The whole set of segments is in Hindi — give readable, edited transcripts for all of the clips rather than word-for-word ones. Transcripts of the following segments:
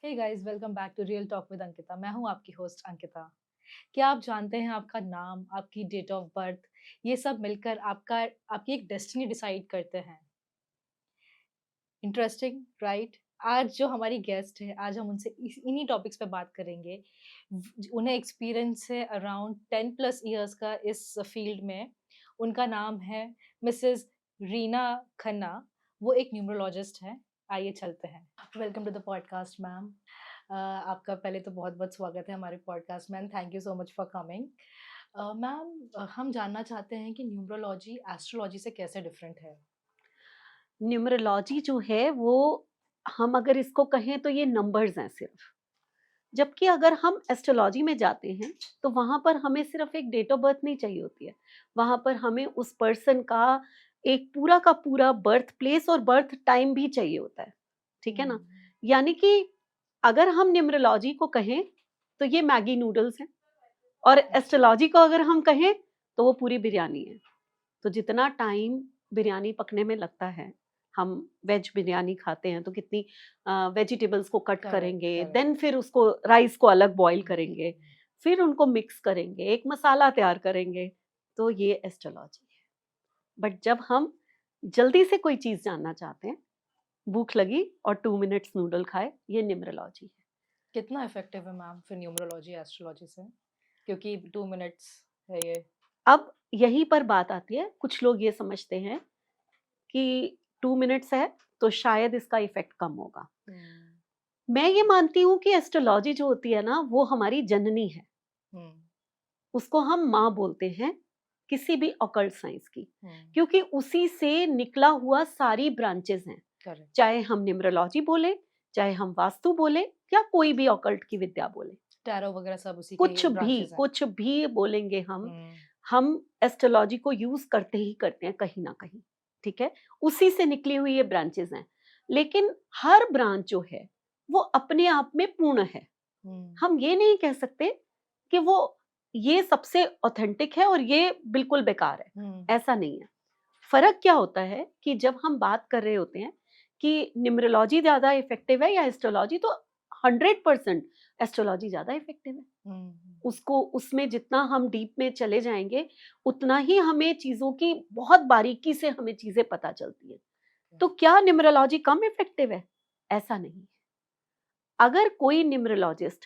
Hey guys, welcome back to real talk with Ankita. मैं हूं आपकी होस्ट अंकिता। क्या आप जानते हैं आपका नाम, आपकी डेट ऑफ बर्थ, ये सब मिलकर आपकी एक डेस्टिनी डिसाइड करते हैं। Interesting, right? आज जो हमारी गेस्ट है, आज हम उनसे इन्हीं टॉपिक्स पे बात करेंगे। उन्हें एक्सपीरियंस है अराउंड 10+ इयर्स का इस फील्ड में। उनका नाम है मिसेस रीना खन्ना। वो एक न्यूमरोलॉजिस्ट है। आइए चलते हैं। Welcome to the podcast ma'am. आपका पहले तो बहुत बहुत स्वागत है हमारे पॉडकास्ट में। Thank you so much for coming. Ma'am, हम जानना चाहते हैं कि न्यूमरोलॉजी एस्ट्रोलॉजी से कैसे डिफरेंट है। न्यूमरोलॉजी जो है वो हम अगर इसको कहें तो ये नंबर्स हैं सिर्फ। जबकि अगर हम एस्ट्रोलॉजी में जाते हैं तो वहां पर हमें सिर्फ एक डेट ऑफ बर्थ नहीं चाहिए होती है। वहां पर हमें उस पर्सन का एक पूरा का पूरा बर्थ प्लेस और बर्थ टाइम भी चाहिए होता है। ठीक है ना। हम्म। यानी कि अगर हम न्यूमरोलॉजी को कहें तो ये मैगी नूडल्स हैं, और अच्छा। एस्ट्रोलॉजी को अगर हम कहें तो वो पूरी बिरयानी है। तो जितना टाइम बिरयानी पकने में लगता है, हम वेज बिरयानी खाते हैं तो कितनी वेजिटेबल्स को कट करेक्ट, करेंगे, करेक्ट। देन फिर उसको राइस को अलग बॉईल करेंगे, हम्म। फिर उनको मिक्स करेंगे, एक मसाला तैयार करेंगे। तो ये एस्ट्रोलॉजी है। बट जब हम जल्दी से कोई चीज जानना चाहते हैं, भूख लगी और 2 मिनट्स नूडल खाए, ये न्यूमरोलॉजी है। कितना इफेक्टिव है मैम फिर न्यूमरोलॉजी एस्ट्रोलॉजी से? क्योंकि 2 मिनट्स है ये। अब यहीं पर बात आती है, कुछ लोग ये समझते हैं कि 2 मिनट्स है तो शायद इसका इफेक्ट कम होगा। हम्म। मैं ये मानती हूँ कि एस्ट्रोलॉजी जो होती है ना, वो हमारी जननी है। हम्म। उसको हम माँ बोलते हैं किसी भी ऑकल्ट साइंस की, हम्म। क्योंकि उसी से निकला हुआ सारी ब्रांचेस हैं। करेक्ट। चाहे हम न्यूमरोलॉजी बोले, चाहे हम वास्तु बोले, या कोई भी ऑकल्ट की विद्या बोले, टैरो वगैरह सब उसी के कुछ भी ब्रांचेस हैं। कुछ भी बोलेंगे हम्म। हम एस्ट्रोलॉजी को यूज करते ही करते हैं कहीं ना कहीं। ठीक है। उसी से निकली हुई ये ब्रांचेस हैं। लेकिन हर ब्रांच जो है वो अपने आप में पूर्ण है। हम्म। हम ये नहीं कह सकते कि वो ये सबसे ऑथेंटिक है और ये बिल्कुल बेकार है। हम्म। ऐसा नहीं है। फर्क क्या होता है कि जब हम बात कर रहे होते हैं कि न्यूमरोलॉजी ज्यादा इफेक्टिव है या एस्ट्रोलॉजी, तो 100% एस्ट्रोलॉजी ज्यादा इफेक्टिव है। हम्म। उसको उसमें जितना हम डीप में चले जाएंगे, उतना ही हमें चीजों की बहुत बारीकी से हमें चीजें पता चलती है। तो क्या न्यूमरोलॉजी कम इफेक्टिव है? ऐसा नहीं है। अगर कोई न्यूमरोलॉजिस्ट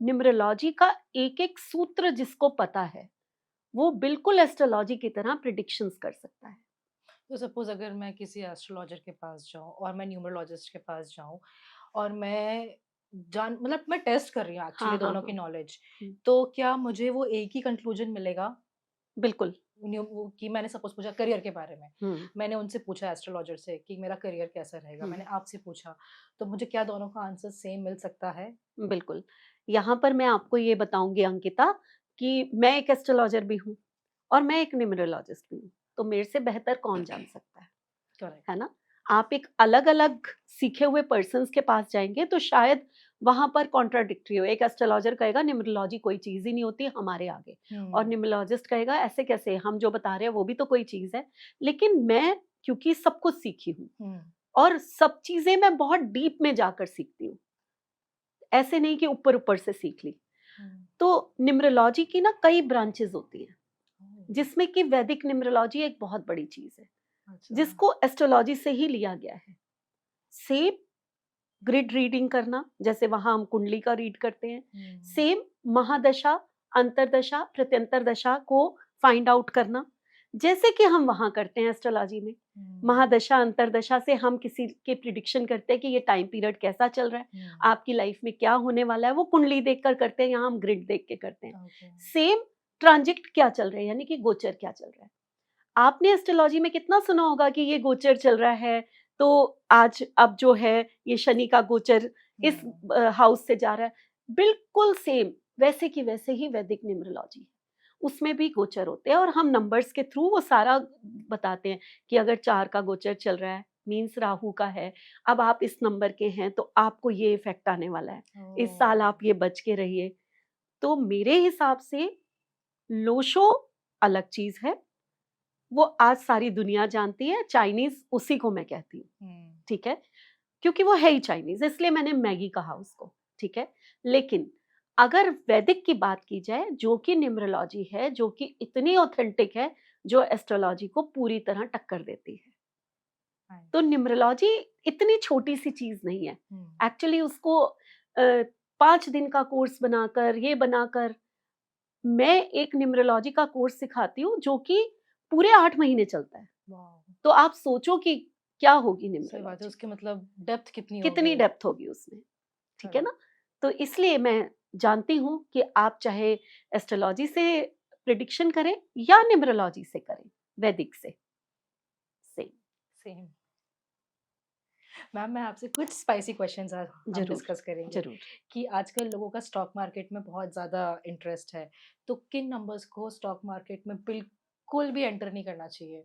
न्यूमरोलॉजी का एक एक सूत्र जिसको पता है, वो बिल्कुल एस्ट्रोलॉजी की तरह प्रिडिक्शंस कर सकता है। तो सपोज अगर मैं किसी एस्ट्रोलॉजर के पास जाऊं और मैं न्यूमरोलॉजिस्ट के पास जाऊं और मैं जान मतलब मैं टेस्ट कर रही हूँ हाँ एक्चुअली हाँ दोनों की हाँ। नॉलेज। हम्म, तो क्या मुझे वो एक ही कंक्लूजन मिलेगा? बिल्कुल। कि मैंने सपोज पूछा करियर के बारे में। हम्म मैंने उनसे पूछा एस्ट्रोलॉजर से कि मेरा करियर कैसा रहेगा, मैंने हम्म। आपसे पूछा। तो मुझे क्या दोनों का आंसर सेम मिल सकता है? बिल्कुल। यहाँ पर मैं आपको ये बताऊंगी अंकिता, कि मैं एक एस्ट्रोलॉजर भी हूँ और मैं एक न्यूमरोलॉजिस्ट भी हूँ। तो मेरे से बेहतर कौन जान सकता है करेक्ट। ना। आप एक अलग अलग सीखे हुए पर्सन्स के पास जाएंगे तो शायद वहां पर कॉन्ट्राडिक्टरी हो। एक एस्ट्रोलॉजर कहेगा न्यूमरोलॉजी कोई चीज ही नहीं होती हमारे आगे, और हम्म। न्यूमरोलॉजिस्ट कहेगा ऐसे कैसे, हम जो बता रहे हैं वो भी तो कोई चीज है। लेकिन मैं क्योंकि सब कुछ सीखी हूँ हम्म। और सब चीजें मैं बहुत डीप में जाकर सीखती हूँ, ऐसे नहीं कि ऊपर ऊपर से सीख ली। हम्म। तो न्यूमरोलॉजी की ना कई ब्रांचेस होती हैं, ओह, जिसमें कि वैदिक न्यूमरोलॉजी एक बहुत बड़ी चीज है, अच्छा। जिसको एस्ट्रोलॉजी से ही लिया गया है। सेम ग्रिड रीडिंग करना, जैसे वहां हम कुंडली का रीड करते हैं, हम्म। सेम महादशा, अंतरदशा, प्रत्यंतर दशा को फाइंड आउट करना, जैसे कि हम वहां करते हैं एस्ट्रोलॉजी में। हम्म। महादशा अंतरदशा से हम किसी के प्रिडिक्शन करते हैं कि ये टाइम पीरियड कैसा चल रहा है, हम्म। आपकी लाइफ में क्या होने वाला है, वो कुंडली देखकर करते हैं, यहाँ हम ग्रिड देख के करते हैं। ओके। सेम ट्रांजिट क्या चल रहा है, यानी कि गोचर क्या चल रहा है। आपने एस्ट्रोलॉजी में कितना सुना होगा कि ये गोचर चल रहा है, तो आज अब जो है ये शनि का गोचर इस हम्म। हाउस से जा रहा है। बिल्कुल सेम वैसे की वैसे ही वैदिक न्यूमरोलॉजी है। उसमें भी गोचर होते हैं और हम नंबर्स के थ्रू वो सारा बताते हैं कि अगर 4 का गोचर चल रहा है, मीन्स राहु का है, अब आप इस नंबर के हैं तो आपको ये इफेक्ट आने वाला है, इस साल ओह। आप ये बच के रहिए। तो मेरे हिसाब से लोशो अलग चीज है, वो आज सारी दुनिया जानती है, चाइनीज उसी को मैं कहती हूँ। हम्म। ठीक है। क्योंकि वो है ही चाइनीज, इसलिए मैंने मैगी कहा उसको, ठीक है। लेकिन अगर वैदिक की बात की जाए, जो कि न्यूमरोलॉजी है, जो कि इतनी ऑथेंटिक है, जो एस्ट्रोलॉजी को पूरी तरह टक्कर देती है, राइट। तो न्यूमरोलॉजी इतनी छोटी सी चीज नहीं है। हम्म। एक्चुअली उसको 5 दिन का कोर्स बनाकर, ये बनाकर, मैं एक न्यूमरोलॉजी का कोर्स सिखाती हूँ जो कि पूरे 8 महीने चलता है। वाह। तो आप सोचो कि क्या होगी सही बात है, न्यूमरोलॉजी, उसकी मतलब डेप्थ कितनी कितनी होगी। डेप्थ होगी उसमें, ठीक है करेक्ट। ना। तो इसलिए मैं जानती हूँ कि आप चाहे एस्ट्रोलॉजी से प्रिडिक्शन करें या न्यूमरोलॉजी से करें, वैदिक से, सेम। सेम। मैम, मैं आपसे कुछ स्पाइसी क्वेश्चंस आज हम जरूर, डिस्कस करेंगे जरूर। कि आजकल लोगों का स्टॉक मार्केट में बहुत ज़्यादा इंटरेस्ट है, तो किन नंबर्स को स्टॉक मार्केट में बिल्कुल भी एंटर नहीं करना चाहिए?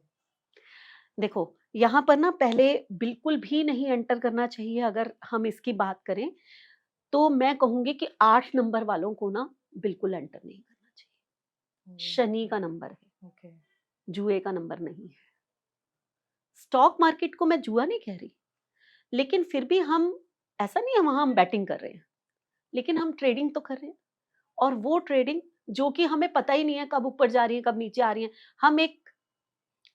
देखो, यहाँ पर ना पहले बिल्कुल भी नहीं एंटर करना चाहिए। अगर हम इसकी बात करें तो मैं कहूंगी कि 8 नंबर वालों को ना बिल्कुल एंटर नहीं करना चाहिए। शनि का नंबर है, ओके। जुए का नंबर नहीं है। स्टॉक मार्केट को मैं जुआ नहीं कह रही, लेकिन फिर भी हम, ऐसा नहीं है वहां हम बैटिंग कर रहे हैं, लेकिन हम ट्रेडिंग तो कर रहे हैं। और वो ट्रेडिंग जो कि हमें पता ही नहीं है कब ऊपर जा रही है, कब नीचे आ रही है। हम एक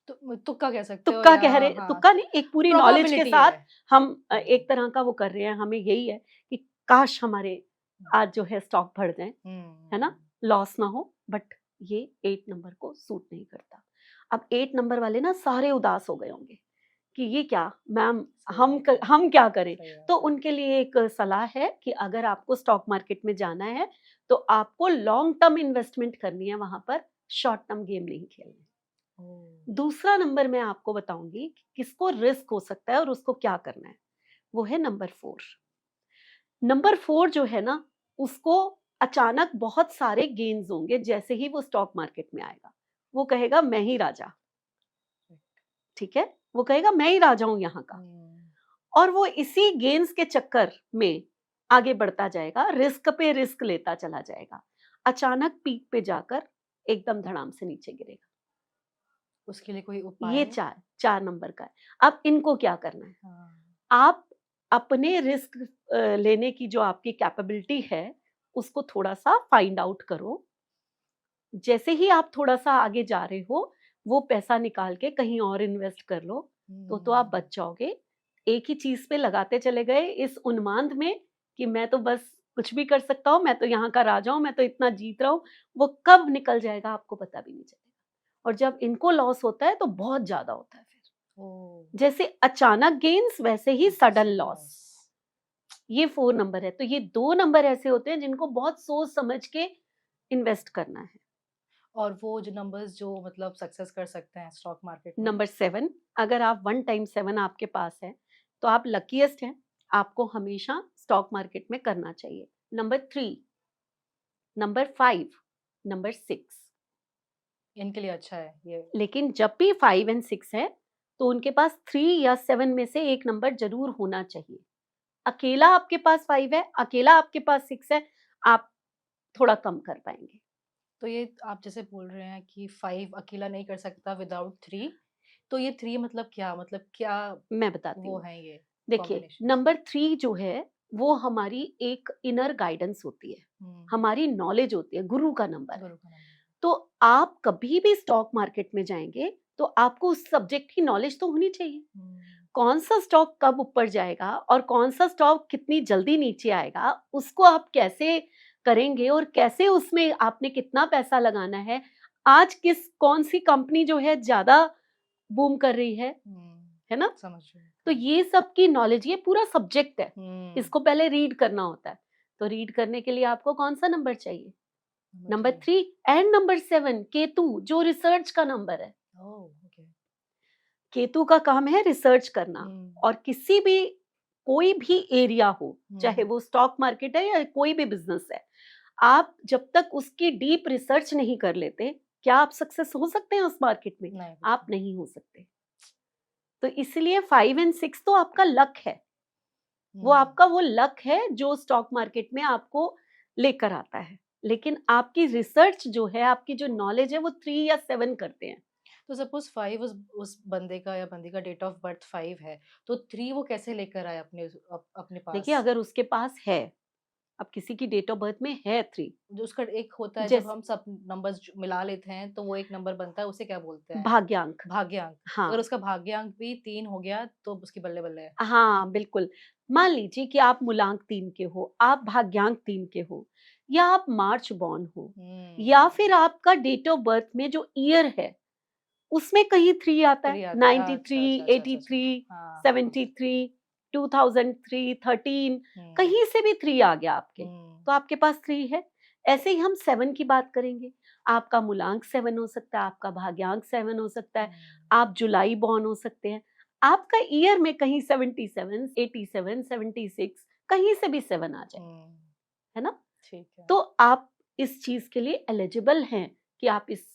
तो तुक्का कह सकते हो, तुक्का या कह रहे, हाँ, तुक्का नहीं, एक पूरी नॉलेज के प्रोबेबिलिटी है। साथ हम हम्म। एक तरह का वो कर रहे हैं। हमें यही है कि काश हमारे आज जो है स्टॉक बढ़ जाए, है ना, लॉस ना हो। बट ये 8 नंबर को सूट नहीं करता। अब 8 नंबर वाले ना सारे उदास हो गए होंगे कि ये क्या मैम, सही हम बात है। हम क्या करें। सही बात तो है। उनके लिए एक सलाह है कि अगर आपको स्टॉक मार्केट में जाना है तो आपको लॉन्ग टर्म इन्वेस्टमेंट करनी है, वहां पर शॉर्ट टर्म गेम नहीं खेलना। ओह। दूसरा नंबर मैं आपको बताऊंगी कि किसको रिस्क हो सकता है और उसको क्या करना है, वो है नंबर 4। नंबर 4 जो है ना, उसको अचानक बहुत सारे गेन्स होंगे जैसे ही वो स्टॉक मार्केट में आएगा। वो कहेगा मैं ही राजा, ठीक है, वो कहेगा मैं ही राजा हूं यहाँ का। और वो इसी गेन्स के चक्कर में आगे बढ़ता जाएगा, रिस्क पे रिस्क लेता चला जाएगा। अचानक पीक पे जाकर एकदम धड़ाम से नीचे गिरेगा। उसके लिए कोई ये उपाय? 4 नंबर का है। अब इनको क्या करना है, हाँ। आप अपने रिस्क लेने की जो आपकी कैपेबिलिटी है उसको थोड़ा सा फाइंड आउट करो। जैसे ही आप थोड़ा सा आगे जा रहे हो, वो पैसा निकाल के कहीं और इन्वेस्ट कर लो, तो आप बच जाओगे। एक ही चीज पे लगाते चले गए इस उन्माद में कि मैं तो बस कुछ भी कर सकता हूँ, मैं तो यहाँ का राजा हूँ, मैं तो इतना जीत रहा हूँ, वो कब निकल जाएगा आपको पता भी नहीं चलेगा। और जब इनको लॉस होता है तो बहुत ज्यादा होता है फिर। ओह। जैसे अचानक गेन्स वैसे ही सडन लॉस। लॉस। ये 4 नंबर है। तो ये 2 नंबर ऐसे होते हैं जिनको बहुत सोच समझ के इन्वेस्ट करना है। और वो जो नंबर्स जो मतलब सक्सेस कर सकते हैं स्टॉक मार्केट में? नंबर 7, अगर आप 1 टाइम 7 आपके पास है तो आप लकीएस्ट हैं, आपको हमेशा स्टॉक मार्केट में करना चाहिए। Number 3, number 5, number 6। इनके लिए अच्छा है ये। लेकिन जब भी 5 और 6 है तो उनके पास 3 या 7 में से एक नंबर जरूर होना चाहिए। अकेला आपके पास 5 है, अकेला आपके पास 6 है, आप थोड़ा कम कर पाएंगे। तो ये आप जैसे बोल रहे हैं कि 5 अकेला नहीं कर सकता विदाउट 3, तो ये 3 मतलब क्या, मतलब क्या मैं बताती वो हूँ। है ये देखिए, कॉम्बिनेशंस? नंबर 3 जो है वो हमारी एक इनर गाइडेंस होती है, हमारी नॉलेज होती है, गुरु का नंबर है। गुरु का नंबर। तो आप कभी भी स्टॉक मार्केट में जाएंगे तो आपको उस सब्जेक्ट की नॉलेज तो होनी चाहिए। कौन सा स्टॉक कब ऊपर जाएगा और कौन सा स्टॉक कितनी जल्दी नीचे आएगा, उसको आप कैसे करेंगे और कैसे उसमें आपने कितना पैसा लगाना है। आज कौन सी कंपनी जो है ज्यादा बूम कर रही है ना। समझ रही तो हूँ। ये सब की नॉलेज, ये पूरा सब्जेक्ट है, हम्म। इसको पहले रीड करना होता है। तो रीड करने के लिए आपको कौन सा नंबर चाहिए, नंबर 3। 3 एंड नंबर 7, केतु, जो रिसर्च का नंबर है। ओह, ओके। केतु का काम है रिसर्च करना। और किसी भी, कोई भी एरिया हो, चाहे वो स्टॉक मार्केट है या कोई भी बिजनेस है, आप जब तक उसकी डीप रिसर्च नहीं कर लेते, क्या आप सक्सेस हो सकते हैं उस मार्केट में? नहीं, आप नहीं हो सकते। तो इसलिए 5 और 6 तो आपका लक है, वो आपका वो लक है जो स्टॉक मार्केट में आपको लेकर आता है। लेकिन आपकी रिसर्च जो है, आपकी जो नॉलेज है, वो 3 या 7 करते हैं। तो सपोज 5 उस बंदे का या बंदी का डेट ऑफ बर्थ 5 है, तो 3 वो कैसे लेकर आए अपने देखिए पास? अगर उसके पास है, अब किसी की डेट ऑफ बर्थ में है 3, जो उसका एक होता है जब जैसे हम सब नंबर्स मिला लेते हैं तो वो एक नंबर बनता है, उसे क्या बोलते हैं? भाग्यांक। भाग्यांक। हाँ, अगर उसका भाग्यांक भी 3 हो गया तो उसकी बल्ले-बल्ले है। हाँ, बिल्कुल। मान लीजिए कि आप मूलांक 3 के हो, आप भाग्यांक 3 के हो, या आप मार्च बॉर्न हो, या फिर हुँ। आपका डेट ऑफ बर्थ में जो ईयर है, उसमें कहीं 3 आता है, 3 आता है। अच्छा, 93, अच्छा, अच्छा, अच्छा, अच्छा। 83, हाँ, हाँ, हाँ। 73, 2003, 13, हुँ, कहीं से भी 3 आ गया आपके, हुँ, तो आपके पास 3 है। ऐसे ही हम 7 की बात करेंगे, आपका मूलांक 7 हो सकता है, आपका भाग्यांक 7 हो सकता है, हुँ, आप जुलाई बॉर्न हो सकते हैं, आपका ईयर में कहीं 77, 87, 76 कहीं से भी 7 आ जाए, हुँ। है ना? ठीक है। तो आप इस चीज़ के लिए एलिजिबल हैं कि आप इस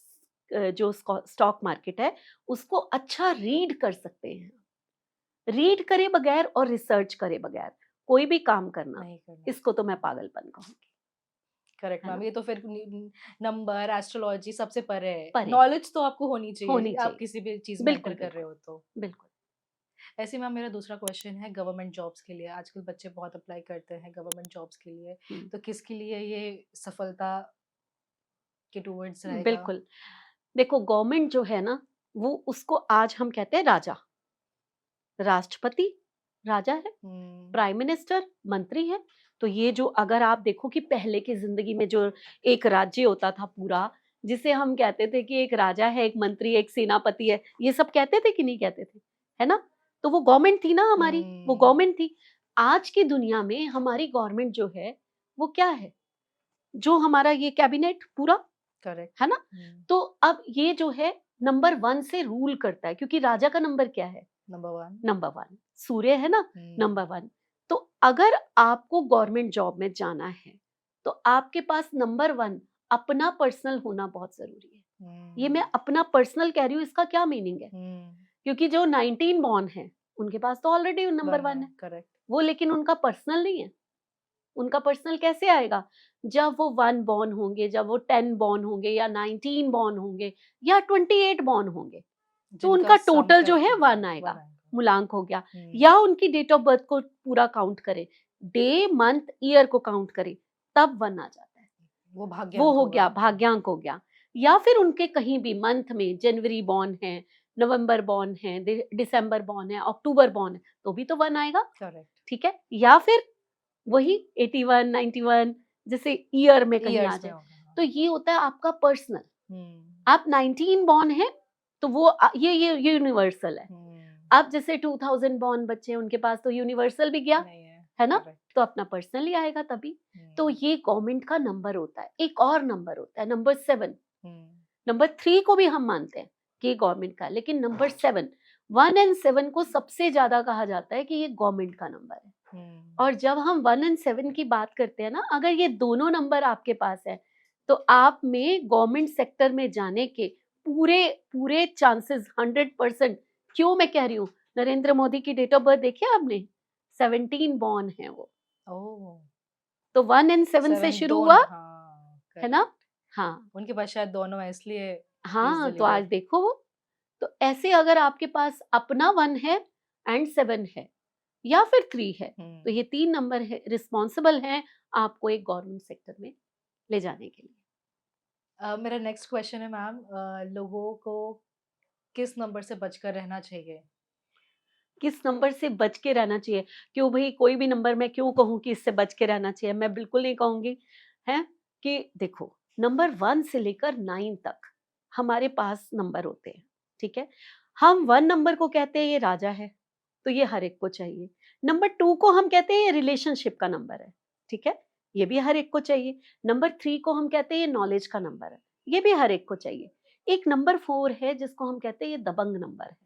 जो स्टॉक मार्केट है, उसको अच्छा रीड कर सकते हैं। रीड करे बगैर और रिसर्च करे बगैर कोई भी काम करना, नहीं करना इसको तो चाहिए। मैं पागलपन कहूँगी, करेक्ट है मैम, ना? ये तो फिर नंबर, एस्ट्रोलॉजी सबसे परे है। परे है, नॉलेज तो आपको होनी होनी चाहिए, आप चाहिए। किसी भी चीज़ में एंटर बिल्कुल, कर रहे बिल्कुल, हो तो। बिल्कुल। ऐसे मैम मेरा दूसरा क्वेश्चन है गवर्नमेंट जॉब्स के लिए। आजकल बच्चे बहुत अप्लाई करते हैं गवर्नमेंट जॉब्स के लिए। हुँ, तो किसके लिए ये सफलता के टुवर्ड्स रहेगा? बिल्कुल। देखो गवर्नमेंट जो है ना, वो उसको आज हम कहते हैं राजा, राष्ट्रपति राजा है, हुँ, प्राइम मिनिस्टर मंत्री है। तो ये जो अगर आप देखो कि पहले की ज़िंदगी में जो एक राज्य होता था पूरा, जिसे हम कहते थे कि एक राजा है, एक मंत्री, एक सेनापति है, ये सब कहते थे कि नहीं कहते थे? है ना? तो वो गवर्नमेंट थी ना हमारी, वो हुँ, गवर्नमेंट थी। आज की दुनिया में हमारी गवर्नमेंट जो है, वो क्या है? जो हमारा ये कैबिनेट पूरा, करेक्ट। है ना? हुँ, तो अब ये जो है नंबर 1 से रूल करता है, क्योंकि राजा का नंबर क्या है? नंबर 1। नंबर 1 सूर्य है ना, हुँ, नंबर 1। तो अगर आपको गवर्नमेंट जॉब में जाना है, तो आपके पास नंबर 1 अपना पर्सनल होना बहुत ज़रूरी है। ये हुँ, मैं अपना पर्सनल कह रही हूँ, इसका क्या मीनिंग है? हुँ, क्योंकि जो 19 बॉर्न है, उनके पास तो ऑलरेडी नंबर 1 1 है, है। करेक्ट। वो लेकिन उनका पर्सनल नहीं है। उनका पर्सनल कैसे आएगा? जब वो 1 बॉर्न होंगे, जब वो 10 बॉर्न होंगे या 19 बॉर्न होंगे या 28 बॉर्न होंगे। तो जिनका उनका सम टोटल जो है करके 1 1 आएगा, आएगा। मूलांक हो गया। हुँ, या उनकी डेट ऑफ बर्थ को पूरा काउंट करें, डे, मंथ, ईयर को काउंट करें, तब 1 आ जाता है। वो वो भाग्यांक हो होगा। गया, भाग्यांक हो गया। या फिर उनके कहीं भी मंथ में जनवरी बॉर्न है, नवंबर बॉर्न है, दिसंबर बॉर्न है, अक्टूबर बॉर्न है, तो भी तो 1 आएगा, करेक्ट। ठीक है? या फिर वही 81, 91 जैसे ईयर में कहीं आ ईयर्स में जाए। होगा, तो हाँ। ये होता है आपका पर्सनल। हुँ, आप 19 बॉर्न हैं, तो वो ये यूनिवर्सल है। हुँ, अब जैसे 2000 बॉर्न बच्चे हैं, उनके पास तो यूनिवर्सल भी गया, नहीं है, है ना? करेक्ट। तो अपना पर्सनल ही आएगा तभी। तो हुँ, ये गवर्नमेंट का नंबर होता है। एक और नंबर होता है नंबर 7। हुँ, नंबर 3 को भी हम मानते हैं कि ये गवर्नमेंट का है, लेकिन नंबर 7, 1 एंड 7 को सबसे ज़्यादा कहा जाता है कि ये गवर्नमेंट का नंबर है। हुँ, और जब हम 1 एंड 7 की बात करते हैं ना, अगर ये दोनों नंबर आपके पास है, तो आप में गवर्नमेंट सेक्टर में जाने के पूरे पूरे चांसेस 100%। क्यों मैं कह रही हूँ? नरेंद्र मोदी की डेट ऑफ बर्थ देखी है आपने? 17 बॉर्न है वो। ओह! तो 1 एंड 7 से 7 शुरू हुआ, हाँ, है ना? करेक्ट। हाँ, उनके पास शायद दोनों है इसलिए ही इज़ द हाँ, तो आज लीडर। देखो वो। तो ऐसे अगर आपके पास अपना 1 है एंड 7 है या फिर 3 है, तो हुँ। ये 3 नंबर है रिस्पॉन्सिबल हैं आपको एक गवर्नमेंट सेक्टर में ले जाने के लिए। मेरा नेक्स्ट क्वेश्चन है मैम, लोगों को किस नंबर से बचकर रहना चाहिए? किस नंबर से बच के रहना चाहिए? क्यों भई कोई भी नंबर मैं क्यों कहूँ कि इससे बच के रहना चाहिए? मैं बिल्कुल नहीं कहूँगी, हैं? कि देखो नंबर 1 से लेकर 9 तक हमारे पास नंबर होते हैं, ठीक है? हम 1 नंबर को कहते हैं ये राजा है, तो ये हर एक को चाहिए। नंबर 2 को हम कहते हैं ये रिलेशनशिप का नंबर है, ठीक है? ये भी हर एक को चाहिए। नंबर 3 को हम कहते हैं ये नॉलेज का नंबर है, ये भी हर एक को चाहिए। एक नंबर 4 है जिसको हम कहते हैं ये दबंग नंबर है।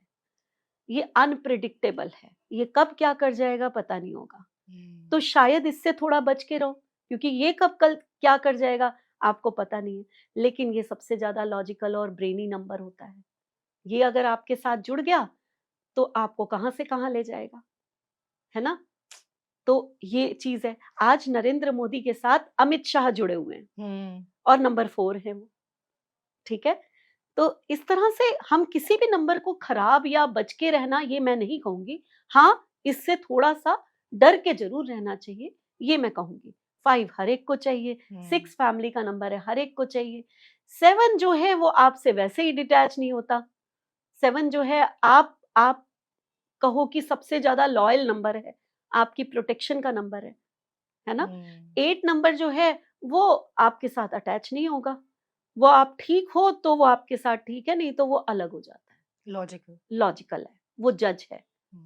ये अनप्रेडिक्टेबल है, ये कब क्या कर जाएगा पता नहीं होगा। तो हुँ। शायद इससे थोड़ा बच के रहो, क्योंकि ये कब कल क्या कर जाएगा आपको पता नहीं है। लेकिन ये सबसे ज़्यादा लॉजिकल और ब्रेनी नंबर होता है। ये अगर आपके साथ जुड़ गया, तो आपको कहाँ से कहाँ ले जाएगा, है ना? तो ये चीज़ है। आज नरेंद्र मोदी के साथ अमित शाह जुड़े हुए हैं हुँ, और नंबर 4 है वो, ठीक है? तो इस तरह से हम किसी भी नंबर को खराब या बच के रहना ये मैं नहीं कहूंगी। हाँ, इससे थोड़ा सा डर के जरूर रहना चाहिए, ये मैं कहूंगी। 5 हर एक को चाहिए, 6 फैमिली का नंबर है, हर एक को चाहिए। 7 जो है वो आपसे वैसे ही डिटैच नहीं होता। 7 जो है आप कहो कि सबसे ज्यादा लॉयल नंबर है, आपकी प्रोटेक्शन का नंबर है ना। 8 नंबर जो है वो आपके साथ अटैच नहीं होगा, वो आप ठीक हो तो वो आपके साथ ठीक है, नहीं तो वो अलग हो जाता है। लॉजिकल है, वो जज है,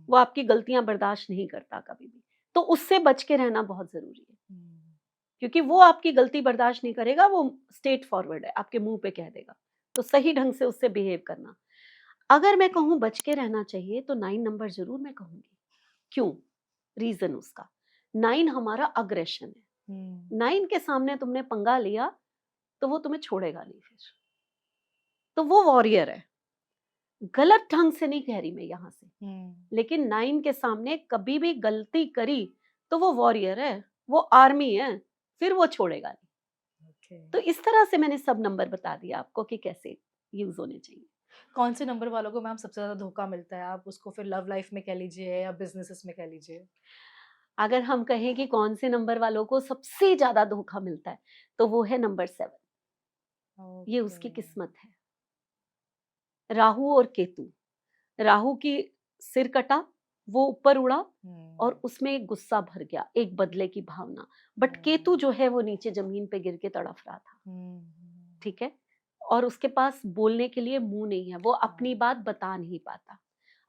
वो आपकी गलतियां बर्दाश्त नहीं करता कभी भी। तो उससे बच के रहना बहुत जरूरी है, क्योंकि वो आपकी गलती बर्दाश्त नहीं करेगा, वो स्ट्रेट फॉरवर्ड है, आपके मुंह पे कह देगा। तो सही ढंग से उससे बिहेव करना। अगर मैं कहूँ बच के रहना चाहिए तो 9 नंबर जरूर मैं कहूंगी। क्यों? रीजन उसका, 9 हमारा अग्रेशन है। 9 के सामने तुमने पंगा लिया तो वो तुम्हें छोड़ेगा नहीं फिर, तो वो वॉरियर है। गलत ढंग से नहीं कह रही मैं यहाँ से, लेकिन 9 के सामने कभी भी गलती करी तो वो वॉरियर है, वो आर्मी है, फिर वो छोड़ेगा नहीं। तो इस तरह से मैंने सब नंबर बता दिया आपको कि कैसे यूज होने चाहिए। कौन से नंबर वालों को मैम सबसे ज्यादा धोखा मिलता है? आप उसको फिर लव लाइफ में कह लीजिए या बिजनेसेस में कह लीजिए। अगर हम कहें कि कौन से नंबर वालों को सबसे ज्यादा धोखा मिलता है तो वो है नंबर 7। ये उसकी किस्मत है। राहु और केतु, राहु की सिर कटा, वो ऊपर उड़ा और उसमें एक गुस्सा भर गया, एक बदले की भावना। बट केतु जो है वो नीचे जमीन पे गिर के तड़फ रहा था, ठीक है। और उसके पास बोलने के लिए मुंह नहीं है, वो अपनी बात बता नहीं पाता,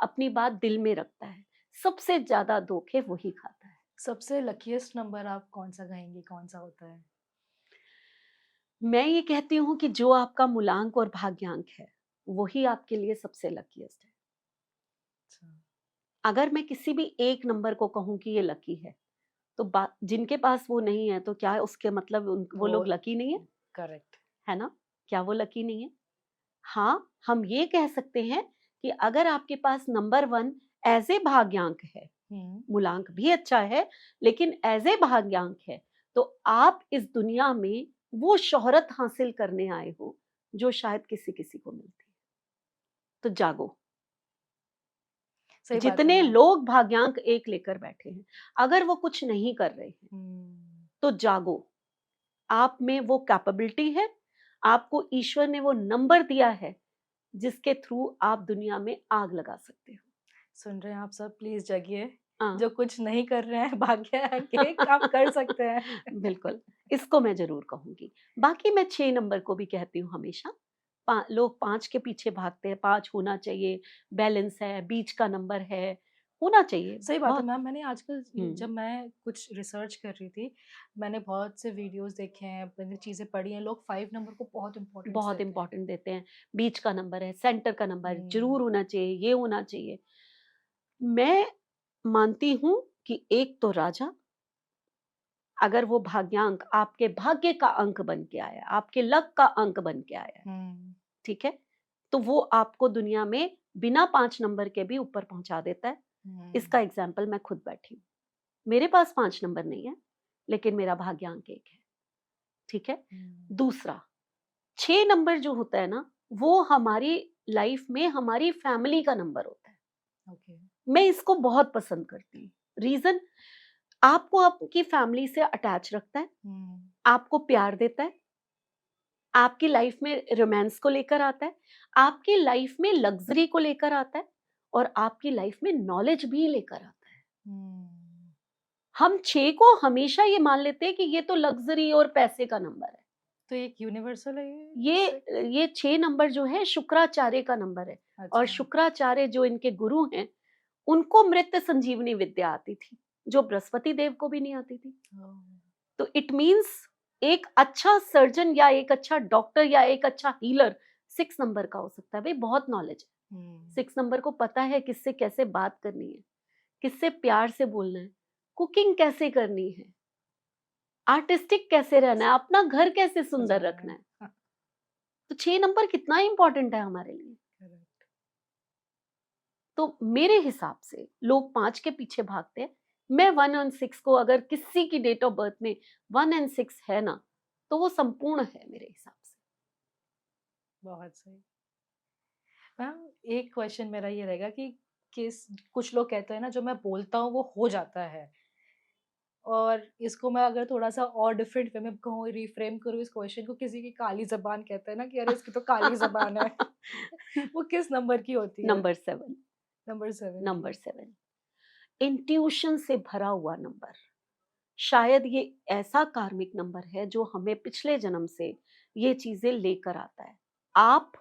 अपनी बात दिल में रखता है। सबसे ज्यादा धोखे वही खाता है। सबसे लकीएस्ट नंबर आप कौन सा कहेंगे, कौन सा होता है? मैं ये कहती हूँ कि जो आपका मूलांक और भाग्यांक है वही आपके लिए सबसे लकीएस्ट है। अगर मैं किसी भी एक नंबर को कहूँ कि ये लकी है, तो जिनके पास वो नहीं है तो क्या उसके मतलब वो लोग लकी नहीं है? करेक्ट है ना? क्या वो लकी नहीं है? हाँ, हम ये कह सकते हैं कि अगर आपके पास नंबर 1 एज ए भाग्यांक है, मूलांक भी अच्छा है लेकिन एज ए भाग्यांक है, तो आप इस दुनिया में वो शोहरत हासिल करने आए हो जो शायद किसी किसी को मिलती है। तो जागो। जितने लोग भाग्यांक 1 लेकर बैठे हैं, अगर वो कुछ नहीं कर रहे हैं तो जागो। आप में वो कैपेबिलिटी है, आपको ईश्वर ने वो नंबर दिया है जिसके थ्रू आप दुनिया में आग लगा सकते हो। सुन रहे हैं आप सब, प्लीज जगिए। जो कुछ नहीं कर रहे हैं भाग्य के आप कर सकते हैं। बिल्कुल, इसको मैं जरूर कहूंगी। बाकी मैं 6 नंबर को भी कहती हूँ हमेशा। लोग 5 के पीछे भागते हैं, 5 होना चाहिए, बैलेंस है, बीच का नंबर है, होना चाहिए। सही बात है मैम। मैंने आजकल जब मैं कुछ रिसर्च कर रही थी, मैंने बहुत से वीडियोस देखे हैं, मैंने चीजें पढ़ी हैं, लोग 5 नंबर को बहुत इम्पोर्टेंट देते हैं। बीच का नंबर है, सेंटर का नंबर जरूर होना चाहिए, ये होना चाहिए। मैं मानती हूं कि एक तो राजा, अगर वो भाग्यांक आपके भाग्य का अंक बन के आया, आपके लक का अंक बन के आया, ठीक है, तो वो आपको दुनिया में बिना 5 नंबर के भी ऊपर पहुंचा देता है। इसका एग्जाम्पल मैं खुद बैठी हूँ। मेरे पास 5 नंबर नहीं है लेकिन मेरा भाग्यांक 1 है, ठीक है। दूसरा, 6 नंबर जो होता है ना, वो हमारी लाइफ में हमारी फैमिली का नंबर होता है। मैं इसको बहुत पसंद करती हूँ। रीजन, आपको आपकी फैमिली से अटैच रखता है, आपको प्यार देता है, आपकी लाइफ में रोमांस को लेकर आता है, आपकी लाइफ में लग्जरी को लेकर आता है और आपकी लाइफ में नॉलेज भी लेकर आता है। हम 6 को हमेशा ये मान लेते हैं कि ये तो लग्जरी और पैसे का नंबर है। तो एक यूनिवर्सल है ये 6 नंबर जो है शुक्राचार्य का नंबर है। अच्छा। और शुक्राचार्य जो इनके गुरु हैं, उनको मृत्यु संजीवनी विद्या आती थी जो बृहस्पति देव को भी नहीं आती थी। तो इट मींस एक अच्छा सर्जन या एक अच्छा डॉक्टर या एक अच्छा हीलर 6 नंबर का हो सकता है। भाई बहुत नॉलेज है 6 नंबर को, पता है किससे कैसे बात करनी है, किससे प्यार से बोलना है, कुकिंग कैसे करनी है, आर्टिस्टिक कैसे रहना है, अपना घर कैसे सुंदर रखना है। तो 6 नंबर कितना इंपॉर्टेंट है हमारे लिए। तो मेरे हिसाब से लोग 5 के पीछे भागते हैं। मैं 1 और 6 को, अगर किसी की डेट ऑफ बर्थ में 1 और 6 है ना, तो वो संपूर्ण है मेरे हिसाब से। बहुत सही। मैम एक क्वेश्चन मेरा ये रहेगा कि किस कुछ लोग कहते हैं ना जो मैं बोलता हूँ वो हो जाता है, और इसको मैं अगर थोड़ा-सा और डिफरेंट वे में कहूँ, रिफ्रेम करूँ इस क्वेश्चन को, किसी की काली ज़बान कहते हैं ना कि अरे इसकी तो काली ज़बान है। वो किस नंबर की होती है? नंबर 7। नंबर 7 नंबर की। 7 इंट्यूशन से भरा हुआ नंबर। शायद ये ऐसा कार्मिक नंबर है जो हमें पिछले जन्म से ये चीजें लेकर आता है। आप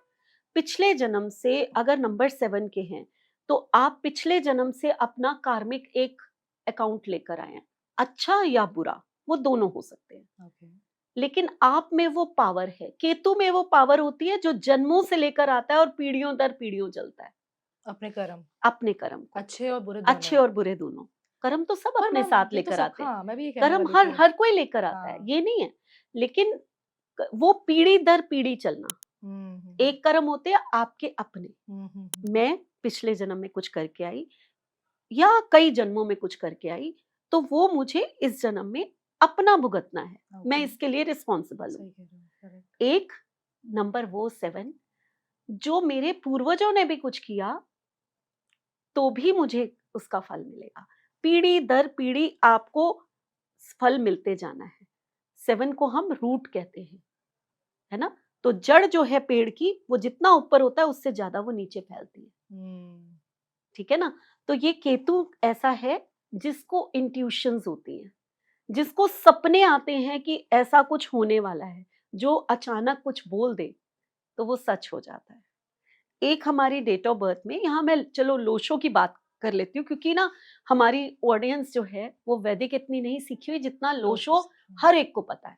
पिछले जन्म से अगर नंबर 7 के हैं तो आप पिछले जन्म से अपना कार्मिक एक अकाउंट लेकर आए हैं, अच्छा या बुरा, वो दोनों हो सकते हैं। ओके। लेकिन आप में वो पावर है, केतु में वो पावर होती है जो जन्मों से लेकर आता है और पीढ़ियों दर पीढ़ियों चलता है। अपने कर्म, अपने कर्म को, अच्छे और बुरे अच्छे दोनों। और बुरे दोनों। कर्म तो सब पर अपने मैम साथ ये तो लेकर सब, आते हैं। हाँ, मैं भी ये कहने कर्म वाली हर थी। हर कोई लेकर आता है, हाँ। ये नहीं है। लेकिन वो पीढ़ी दर पीढ़ी चलना। हुँ, हुँ, हुँ। एक कर्म होते हैं आपके अपने, हुँ, हुँ, हुँ। मैं पिछले जन्म में कुछ करके आई या कई जन्मों में कुछ करके आई, तो वो मुझे इस जन्म में अपना भुगतना है। मैं ओके, इसके लिए रिस्पॉन्सिबल हूँ। सही कह रहे हो, करेक्ट। एक नंबर वो 7 जो मेरे पूर्वजों ने भी कुछ किया तो भी मुझे उसका फल मिलेगा। पीढ़ी दर पीढ़ी आपको फल मिलते जाना है। 7 को हम रूट कहते हैं, है ना? तो जड़ जो है पेड़ की, वो जितना ऊपर होता है उससे ज्यादा वो नीचे फैलती है। हुँ। ठीक है ना? तो ये केतु ऐसा है जिसको इंट्यूशंस होती हैं, जिसको सपने आते हैं कि ऐसा कुछ होने वाला है, जो अचानक कुछ बोल दे तो वो सच हो जाता है। एक हमारी डेट ऑफ बर्थ में, यहाँ मैं चलो लोशो की बात कर लेती हूँ क्योंकि ना हमारी ऑडियंस जो है वो वैदिक इतनी नहीं सीखी हुई जितना लोशो लोशस। हर एक को पता है।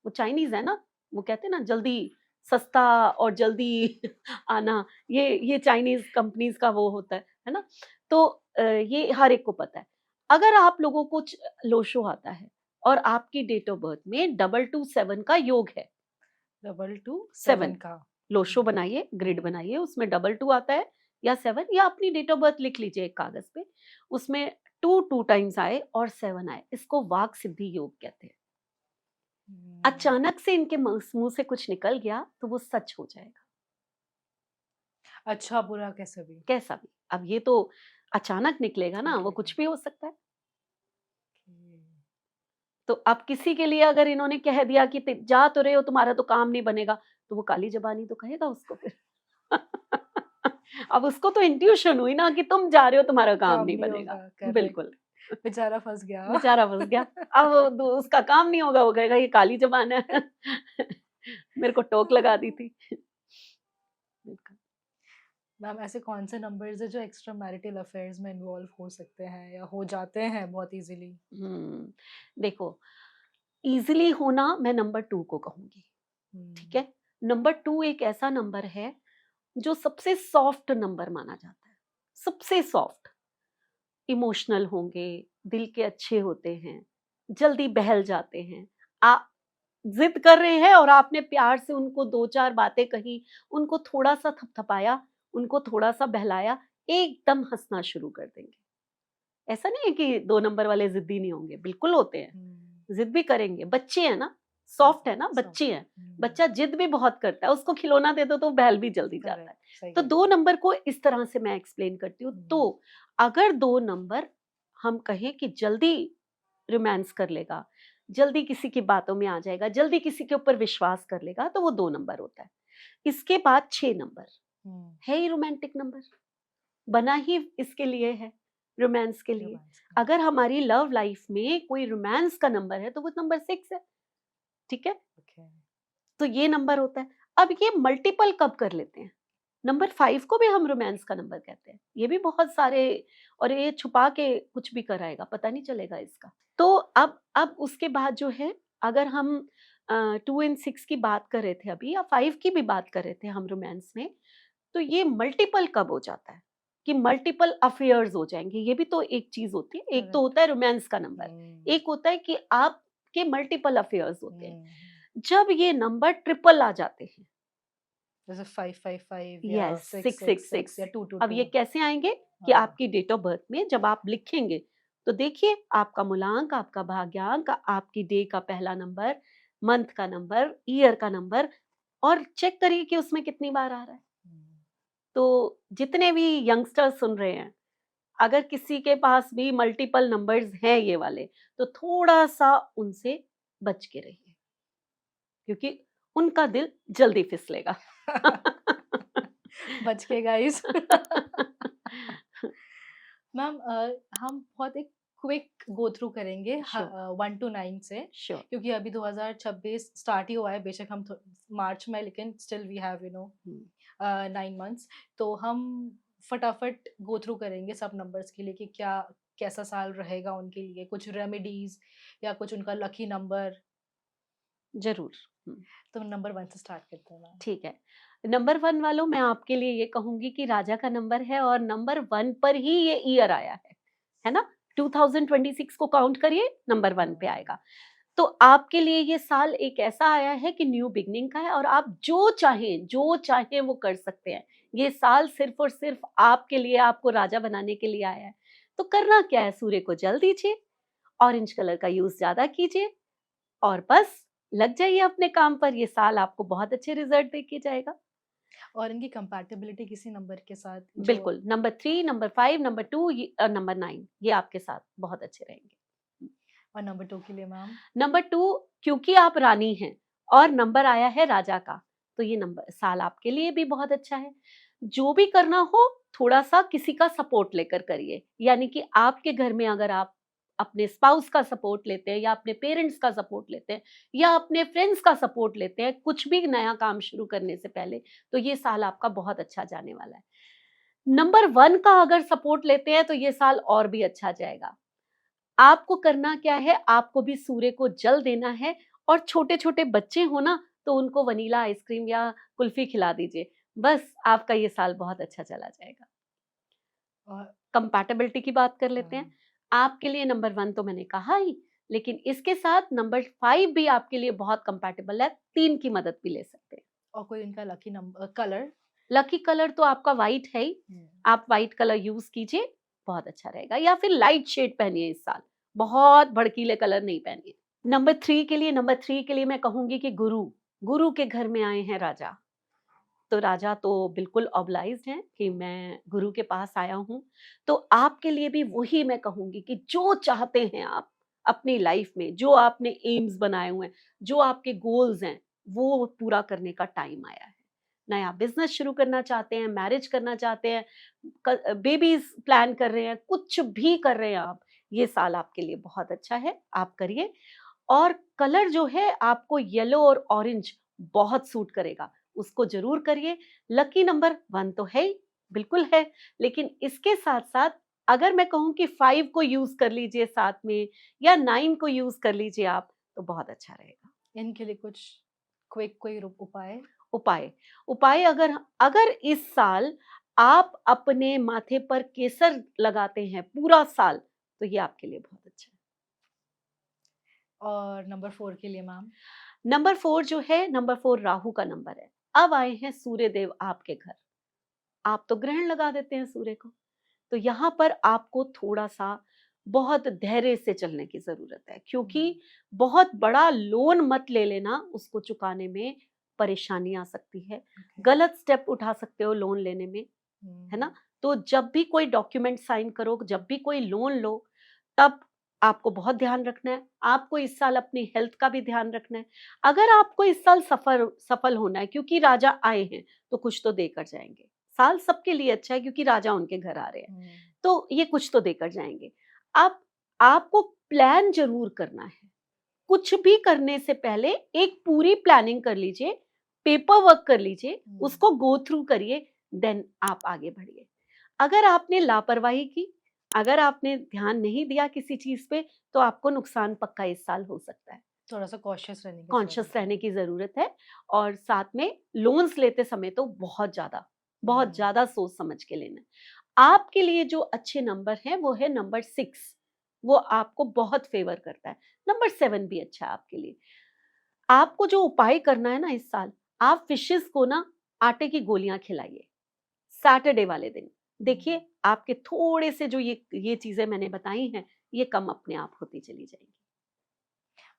वो चाइनीज है ना, वो कहते हैं ना जल्दी सस्ता और जल्दी आना, ये चाइनीज कंपनीज का वो होता है ना? तो ये हर एक को पता है। अगर आप लोगों को लोशो आता है और आपकी डेट ऑफ बर्थ में 227 का योग है, 227 7, का। लोशो हुँ, बनाइए, ग्रिड हुँ। बनाइए, उसमें 22 आता है या 7, या अपनी डेट ऑफ बर्थ लिख लीजिए एक कागज पे, उसमें 2 टाइम्स आए और 7 आए, इसको वाक सिद्धि योग कहते हैं। हुँ। अचानक से इनके मुंह से कुछ निकल गया तो वो सच हो जाएगा, अच्छा, बुरा कैसे भी। कैसा भी। अब ये तो अचानक निकलेगा ना, वो निकलेगा। कुछ भी हो सकता है। ओके। तो अब किसी के लिए अगर इन्होंने कह दिया कि जा तो रहे हो, तुम्हारा तो काम नहीं बनेगा, तो वो काली जबानी तो कहेगा उसको फिर। अब उसको तो इंट्यूशन हुई ना कि तुम जा रहे हो, तुम्हारा काम काम नहीं नहीं बनेगा। होगा, करेक्ट। बिल्कुल। बेचारा फँस गया। बेचारा फंस गया। अब उसका काम नहीं होगा, वो कहेगा ये काली जबान है। मेरे को टोक लगा दी थी। बिल्कुल। मैम ऐसे कौन से नंबर्स हैं जो एक्स्ट्रा मैरिटल अफेयर्स में इन्वॉल्व हो सकते हैं या हो जाते हैं बहुत ईज़िली? देखो, इजीली होना मैं नंबर 2 को कहूंगी। ठीक हुँ। है? नंबर 2 एक ऐसा नंबर है जो सबसे सॉफ्ट नंबर माना जाता है, सबसे सॉफ्ट। इमोशनल होंगे, दिल के अच्छे होते हैं, जल्दी बहल जाते हैं। आप जिद कर रहे हैं और आपने प्यार से उनको 2-4 बातें कही, उनको थोड़ा-सा थपथपाया, उनको थोड़ा-सा बहलाया, एकदम हँसना शुरू कर देंगे। ऐसा नहीं है कि 2 नंबर वाले ज़िद्दी नहीं होंगे, बिल्कुल होते हैं। हुँ। ज़िद भी करेंगे, बच्चे हैं ना, सॉफ्ट है ना, सॉफ्ट। बच्चे हैं। हुँ। बच्चा जिद भी बहुत करता है, उसको खिलौना दे दो तो बहल भी जल्दी जाता करेक्ट, है। सही तो कह रही 2 हैं। नंबर को इस तरह से मैं एक्सप्लेन करती हूँ। हुँ। तो अगर 2 नंबर हम कहें कि जल्दी रोमांस कर लेगा, जल्दी किसी की बातों में आ जाएगा, जल्दी किसी के ऊपर विश्वास कर लेगा, तो वो 2 नंबर होता है। इसके बाद 6 नंबर हुँ। है ही रोमांटिक नंबर, बना ही इसके लिए है, रोमांस के लिए। रोमांस का। अगर हमारी लव लाइफ में कोई रोमांस का नंबर है तो वो नंबर 6 है। ठीक है? ओके। तो ये नंबर होता है। अब ये मल्टीपल कब कर लेते हैं? नंबर 5 को भी हम रोमांस का नंबर कहते हैं। ये भी बहुत सारे, और ये छुपा के कुछ भी कराएगा, पता नहीं चलेगा इसका। तो अब उसके बाद जो है, अगर हम 2 एंड 6 की बात कर रहे थे अभी, या 5 की भी बात कर रहे थे हम रोमांस में, तो ये मल्टीपल कब हो जाता है? कि मल्टीपल अफेयर्स हो जाएँगे। ये भी तो एक चीज़ होती है। एक तो करेक्ट। होता है रोमांस का नंबर, हुँ। एक होता है कि आपके मल्टीपल अफेयर्स होते हैं। हुँ, हुँ। जब ये नंबर ट्रिपल आ जाते हैं, जैसे 555 या यस, 666 666, या अब 222। ये कैसे आएँगे कि हाँ। आपकी डेट ऑफ बर्थ में जब आप लिखेंगे, तो देखिए आपका मूलांक, आपका भाग्यांक, आपकी डे का पहला नंबर, मंथ का नंबर, ईयर का नंबर, और चेक करिए कि उसमें कितनी बार आ रहा है। हुँ। तो जितने भी यंगस्टर्स सुन रहे हैं, अगर किसी के पास भी मल्टीपल नंबर्स हैं ये वाले, तो थोड़ा सा उनसे बच के रहिए, क्योंकि उनका दिल जल्दी फिसलेगा। बच के गाइस। मैम हम बहुत एक क्विक गो थ्रू करेंगे श्योर, 1 to 9 से, श्योर। क्योंकि अभी 2026 स्टार्ट ही हुआ है, बेशक हम मार्च में, लेकिन स्टिल वी हैव 9 मंथ्स। तो हम फटाफट गो थ्रू करेंगे सब नंबर्स के लिए कि क्या कैसा साल रहेगा उनके लिए, कुछ रेमेडीज या कुछ उनका लकी नंबर। जरूर। हम्म, तो नंबर 1 से स्टार्ट करते हैं मैम। ठीक है। नंबर 1 वालों, मैं आपके लिए ये कहूंगी कि राजा का नंबर है और नंबर 1 पर ही ये ईयर आया है ना? 2026 को काउंट करिए, नंबर 1 पे आएगा। तो आपके लिए ये साल एक ऐसा आया है कि न्यू बिगनिंग का है, और आप जो चाहें वो कर सकते हैं। ये साल सिर्फ और सिर्फ आपके लिए, आपको राजा बनाने के लिए आया है। तो करना क्या है, सूर्य को जल दीजिए, ऑरेंज कलर का यूज ज्यादा कीजिए, और बस लग जाइए अपने काम पर। ये साल आपको बहुत अच्छे रिजल्ट देके जाएगा। और इनकी कंपैटिबिलिटी किसी नंबर के साथ जो। बिल्कुल, नंबर 3, नंबर 5, नंबर 2, नंबर 9, ये आपके साथ बहुत अच्छे रहेंगे। और नंबर 2 के लिए मैम। नंबर 2, क्योंकि आप रानी हैं और नंबर आया है राजा का, तो ये नंबर साल आपके लिए भी बहुत अच्छा है। जो भी करना हो, थोड़ा सा किसी का सपोर्ट लेकर करिए। यानी कि आपके घर में अगर आप अपने स्पाउस का सपोर्ट लेते हैं, या अपने पेरेंट्स का सपोर्ट लेते हैं, या अपने फ्रेंड्स का सपोर्ट लेते हैं कुछ भी नया काम शुरू करने से पहले, तो ये साल आपका बहुत अच्छा जाने वाला है। नंबर 1 का अगर सपोर्ट लेते हैं तो ये साल और भी अच्छा जाएगा। आपको करना क्या है, आपको भी सूर्य को जल देना है, और छोटे छोटे बच्चे हो ना, तो उनको वनीला आइसक्रीम या कुल्फी खिला दीजिए। बस आपका ये साल बहुत अच्छा चला जाएगा। और कंपैटिबिलिटी की बात कर लेते हैं। हाँ, आपके लिए नंबर 1 तो मैंने कहा ही, लेकिन इसके साथ नंबर 5 भी आपके लिए बहुत कंपैटिबल है। 3 की मदद भी ले सकते हैं। और कोई इनका lucky number colour. Lucky colour तो आपका व्हाइट है ही, आप व्हाइट कलर यूज कीजिए, बहुत अच्छा रहेगा। या फिर लाइट शेड पहनिए इस साल, बहुत भड़कीले कलर नहीं पहनिए। नंबर 3 के लिए मैं कहूंगी कि गुरु गुरु के घर में आए हैं राजा। तो राजा तो बिल्कुल ऑब्लाइज्ड हैं कि मैं गुरु के पास आया हूँ। तो आपके लिए भी वही मैं कहूंगी कि जो चाहते हैं आप अपनी लाइफ में, जो आपने एम्स बनाए हुए हैं, जो आपके गोल्स हैं, वो पूरा करने का टाइम आया है। नया बिजनेस शुरू करना चाहते हैं, मैरिज करना चाहते हैं, बेबीज प्लान कर रहे हैं, कुछ भी कर रहे हैं आप, ये साल आपके लिए बहुत अच्छा है, आप करिए। और कलर जो है आपको येलो और ऑरेंज बहुत सूट करेगा, उसको जरूर करिए। लकी नंबर 1 तो है ही, बिल्कुल है, लेकिन इसके साथ साथ अगर मैं कहूँ कि 5 को यूज कर लीजिए साथ में, या 9 को यूज कर लीजिए आप, तो बहुत अच्छा रहेगा। इनके लिए कुछ क्विक कोई उपाय। उपाय उपाय अगर अगर इस साल आप अपने माथे पर केसर लगाते हैं पूरा साल, तो ये आपके लिए बहुत अच्छा है। और नंबर 4 के लिए मैम। नंबर 4 जो है, नंबर 4 राहु का नंबर है। अब आए हैं सूर्य देव आपके घर। आप तो ग्रहण लगा देते हैं सूर्य को, तो यहाँ पर आपको थोड़ा सा बहुत धैर्य से चलने की जरूरत है, क्योंकि बहुत बड़ा लोन मत ले लेना, उसको चुकाने में परेशानी आ सकती है। गलत स्टेप उठा सकते हो लोन लेने में, है ना? तो जब भी कोई डॉक्यूमेंट साइन करो, जब भी कोई लोन लो, तब आपको बहुत ध्यान रखना है। आपको इस साल अपनी हेल्थ का भी ध्यान रखना है। अगर आपको इस साल सफल सफल होना है, क्योंकि राजा आए हैं, तो कुछ तो देकर जाएंगे। साल सबके लिए अच्छा है, क्योंकि राजा उनके घर आ रहे हैं, तो ये कुछ तो देकर जाएंगे। अब आपको प्लान जरूर करना है। कुछ भी करने से पहले एक पूरी प्लानिंग कर लीजिए, पेपर वर्क कर लीजिए, उसको गो थ्रू करिए, देन आप आगे बढ़िए। अगर आपने लापरवाही की, अगर आपने ध्यान नहीं दिया किसी चीज पे, तो आपको नुकसान पक्का इस साल हो सकता है। थोड़ा सा कॉशियस रहने की कॉन्शियस जरूरत है। रहने की जरूरत है। और साथ में लोन्स लेते समय तो बहुत ज्यादा सोच समझ के लेना है। आपके लिए जो अच्छे नंबर हैं वो है नंबर 6, वो आपको बहुत फेवर करता है। नंबर 7 भी अच्छा है आपके लिए। आपको जो उपाय करना है ना इस साल, आप फिशेस को ना आटे की गोलियां खिलाइए सैटरडे वाले दिन। देखिए आपके थोड़े से जो ये चीजें मैंने बताई हैं, ये कम अपने आप होती चली जाएंगी।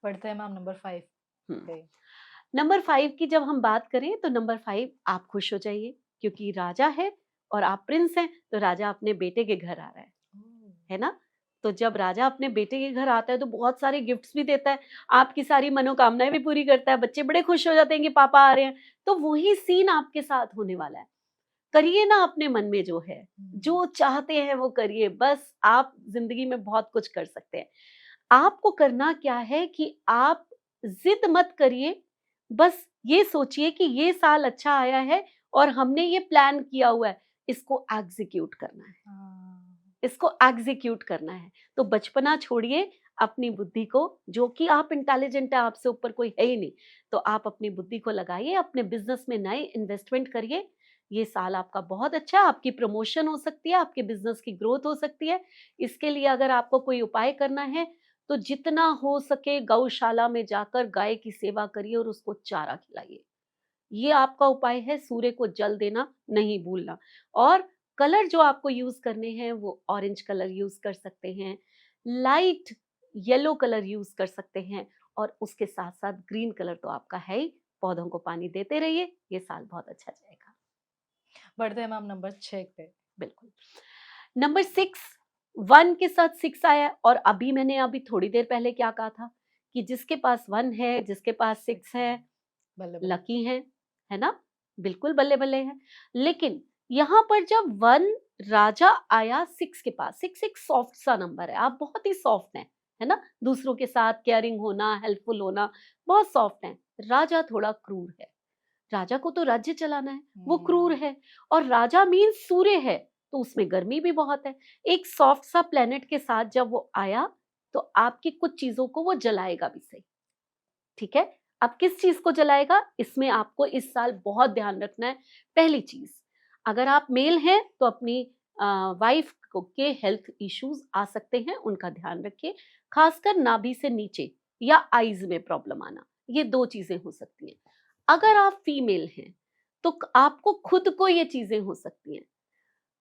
बढ़ते हैं मैम नंबर 5 हम्म। पे। नंबर 5 की जब हम बात करें, तो नंबर 5 आप खुश हो जाइए, क्योंकि राजा है और आप प्रिंस हैं तो राजा अपने बेटे के घर आ रहा है ना? तो जब राजा अपने बेटे के घर आता है तो बहुत सारे गिफ्ट्स भी देता है, आपकी सारी मनोकामनाएं भी पूरी करता है, बच्चे बड़े खुश हो जाते हैं कि पापा आ रहे हैं। तो वही सीन आपके साथ होने वाला है। करिए ना अपने मन में जो है, जो चाहते हैं वो करिए, बस आप जिंदगी में बहुत कुछ कर सकते हैं। आपको करना क्या है कि आप जिद मत करिए, बस ये सोचिए कि ये साल अच्छा आया है और हमने ये प्लान किया हुआ है, इसको एग्जीक्यूट करना है, इसको एग्जीक्यूट करना है। तो बचपना छोड़िए, अपनी बुद्धि को, जो कि आप इंटेलिजेंट है, आपसे ऊपर कोई है ही नहीं, तो आप अपनी बुद्धि को लगाइए, अपने बिजनेस में नए इन्वेस्टमेंट करिए। ये साल आपका बहुत अच्छा है, आपकी प्रमोशन हो सकती है, आपके बिजनेस की ग्रोथ हो सकती है। इसके लिए अगर आपको कोई उपाय करना है तो जितना हो सके गौशाला में जाकर गाय की सेवा करिए और उसको चारा खिलाइए। ये आपका उपाय है। सूर्य को जल देना नहीं भूलना। और कलर जो आपको यूज करने हैं वो ऑरेंज कलर यूज कर सकते हैं, लाइट येलो कलर यूज कर सकते हैं, और उसके साथ साथ ग्रीन कलर तो आपका है ही। पौधों को पानी देते रहिए, ये साल बहुत अच्छा जाएगा। बढ़ते हैं मैम नंबर 6 पे। बिल्कुल। नंबर 6, 1 के साथ 6 आया है, और अभी थोड़ी देर पहले क्या कहा था कि जिसके पास 1 है, जिसके पास 6 है, बल्ले बल्ले। लकी है ना? बिल्कुल बल्ले बल्ले है। लेकिन यहाँ पर जब 1 राजा आया 6 के पास, 6 एक सॉफ्ट सा नंबर है, आप बहुत ही सॉफ्ट हैं, है ना? दूसरों के साथ केयरिंग होना, हेल्पफुल होना, बहुत सॉफ्ट हैं। राजा थोड़ा क्रूर है, राजा को तो राज्य चलाना है, वो क्रूर है, और राजा मीन्स सूर्य है, तो उसमें गर्मी भी बहुत है। एक सॉफ्ट सा प्लेनेट के साथ जब वो आया तो आपकी कुछ चीजों को वो जलाएगा भी सही, ठीक है? अब किस चीज को जलाएगा, इसमें आपको इस साल बहुत ध्यान रखना है। पहली चीज, अगर आप मेल हैं तो अपनी वाइफ को के हेल्थ इश्यूज आ सकते हैं, उनका ध्यान रखिए, खासकर नाभि से नीचे या आईज में प्रॉब्लम आना, ये 2 चीजें हो सकती हैं। अगर आप फीमेल हैं तो आपको खुद को ये चीजें हो सकती हैं,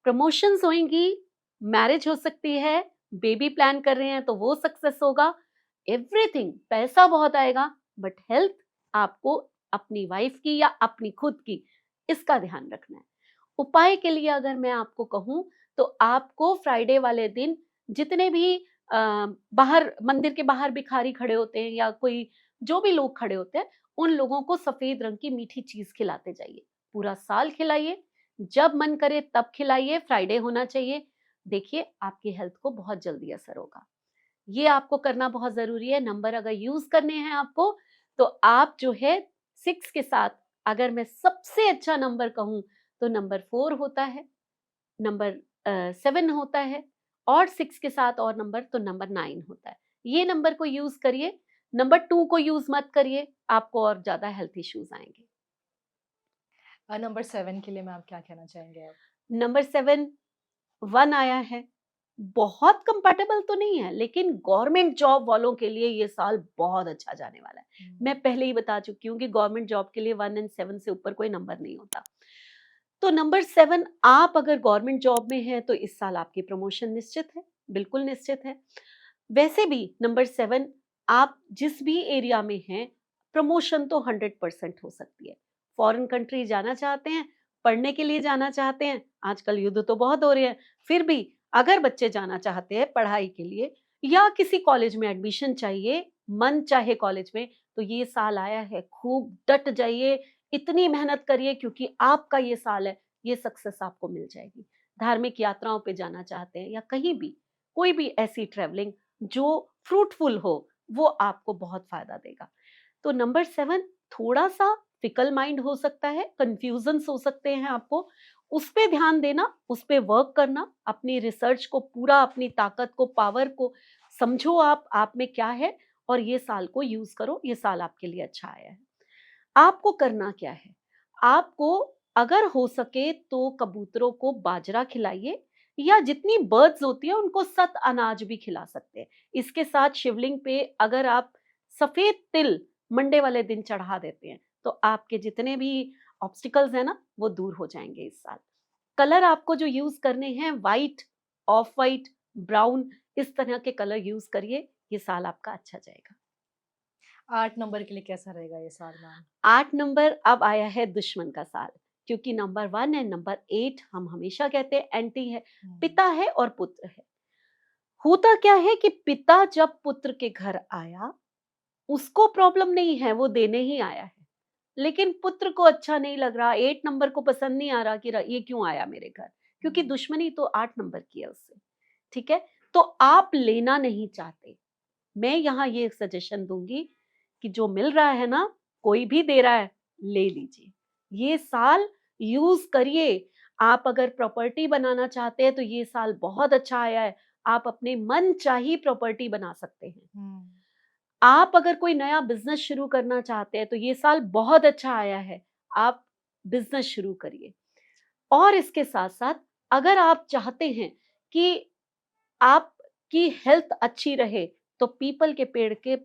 प्रमोशंस होंगी, मैरिज हो सकती है, बेबी प्लान कर रहे हैं तो वो सक्सेस होगा, एवरीथिंग, पैसा बहुत आएगा, बट हेल्थ आपको अपनी वाइफ की या अपनी खुद की, इसका ध्यान रखना है। उपाय के लिए अगर मैं आपको कहूं तो आपको फ्राइडे वाले दिन जितने भी बाहर, मंदिर के बाहर भिखारी खड़े होते हैं या कोई जो भी लोग खड़े होते हैं, उन लोगों को सफेद रंग की मीठी चीज खिलाते जाइए, पूरा साल खिलाइए, जब मन करे तब खिलाइए, फ्राइडे होना चाहिए। देखिए आपकी हेल्थ को बहुत जल्दी असर होगा। ये आपको करना बहुत जरूरी है। नंबर अगर यूज करने हैं आपको तो आप जो है 6 के साथ, अगर मैं सबसे अच्छा नंबर कहूं तो नंबर 4 होता है, नंबर 7 होता है, और 6 के साथ और नंबर तो नंबर 9 होता है। ये नंबर को यूज करिए, नंबर 2 को यूज मत करिए, आपको और ज्यादा हेल्थ इश्यूज आएंगे। नंबर 7 के लिए मैम क्या कहना चाहेंगे आप? नंबर 7, 1 आया है, बहुत कंफर्टेबल तो नहीं है, लेकिन गवर्नमेंट जॉब वालों के लिए ये साल बहुत अच्छा जाने वाला है। मैं पहले ही बता चुकी हूँ कि गवर्नमेंट जॉब के लिए 1 एंड 7 से ऊपर कोई नंबर नहीं होता। तो नंबर 7, आप अगर गवर्नमेंट जॉब में हैं तो इस साल आपकी प्रमोशन निश्चित है, बिल्कुल निश्चित है। वैसे भी नंबर 7, आप जिस भी एरिया में हैं, प्रमोशन तो 100% हो सकती है। फॉरेन कंट्री जाना चाहते हैं, पढ़ने के लिए जाना चाहते हैं, आजकल युद्ध तो बहुत हो रहे हैं, फिर भी अगर बच्चे जाना चाहते हैं पढ़ाई के लिए या किसी कॉलेज में एडमिशन चाहिए, मन चाहे कॉलेज में, तो ये साल आया है, खूब डट जाइए, इतनी मेहनत करिए, क्योंकि आपका ये साल है, ये सक्सेस आपको मिल जाएगी। धार्मिक यात्राओं पे जाना चाहते हैं या कहीं भी कोई भी ऐसी ट्रैवलिंग जो फ्रूटफुल हो, वो आपको बहुत फायदा देगा। तो नंबर 7 थोड़ा सा फिकल माइंड हो सकता है, कंफ्यूजन्स हो सकते हैं आपको, उस पे ध्यान देना, उस पे वर्क करना, अपनी रिसर्च को पूरा, अपनी ताकत को, पावर को समझो, आप में क्या है, और ये साल को यूज करो, ये साल आपके लिए अच्छा आया है। आपको करना क्या है, आपको अगर हो सके तो कबूतरों को बाजरा खिलाइए, या जितनी बर्ड्स होती है उनको सत अनाज भी खिला सकते हैं। इसके साथ शिवलिंग पे अगर आप सफेद तिल मंडे वाले दिन चढ़ा देते हैं तो आपके जितने भी ऑब्स्टिकल्स हैं ना, वो दूर हो जाएंगे इस साल। कलर आपको जो यूज करने हैं, वाइट, ऑफ वाइट, ब्राउन, इस तरह के कलर यूज करिए, ये साल आपका अच्छा जाएगा। 8 नंबर के लिए कैसा रहेगा ये साल मैम? 8 नंबर अब आया है दुश्मन का साल। क्योंकि नंबर 1 एंड नंबर 8 हम हमेशा कहते हैं एंटी है, पिता है और पुत्र है। होता क्या है कि पिता जब पुत्र के घर आया, उसको प्रॉब्लम नहीं है, वो देने ही आया है। लेकिन पुत्र को अच्छा नहीं लग रहा, 8 नंबर को पसंद नहीं आ रहा कि ये क्यों आया मेरे घर, क्योंकि दुश्मनी तो 8 नंबर की है उससे। ठीक है? तो आप लेना नहीं चाहते। मैं यहाँ ये सजेशन दूंगी कि जो मिल रहा है ना, कोई भी दे रहा है, ले लीजिए। ये साल यूज करिए। आप अगर प्रॉपर्टी बनाना चाहते हैं तो ये साल बहुत अच्छा आया है। आप अपने मन चाही प्रॉपर्टी बना सकते हैं। आप अगर कोई नया बिजनेस शुरू करना चाहते हैं तो ये साल बहुत अच्छा आया है, आप बिजनेस शुरू करिए। और इसके साथ साथ अगर आप चाहते हैं कि आपकी हेल्थ अच्छी रहे, तो पीपल के पेड़ के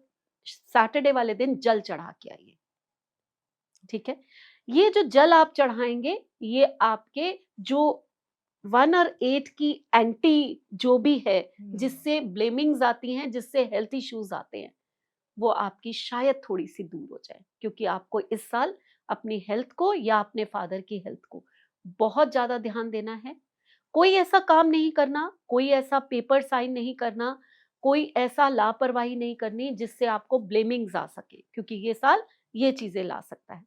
सैटरडे वाले दिन जल चढ़ा के आइए। ठीक है? ये जो जल आप चढ़ाएंगे, ये आपके जो 1 और 8 की एंटी जो भी है, जिससे ब्लेमिंग्स आती हैं, जिससे हेल्थ इश्यूज आते हैं, वो आपकी शायद थोड़ी सी दूर हो जाए। क्योंकि आपको इस साल अपनी हेल्थ को या अपने फादर की हेल्थ को बहुत ज्यादा ध्यान देना है। कोई ऐसा काम नहीं करना, कोई ऐसा पेपर साइन नहीं करना, कोई ऐसा लापरवाही नहीं करनी जिससे आपको ब्लेमिंग्स आ सके, क्योंकि ये साल ये चीजें ला सकता है।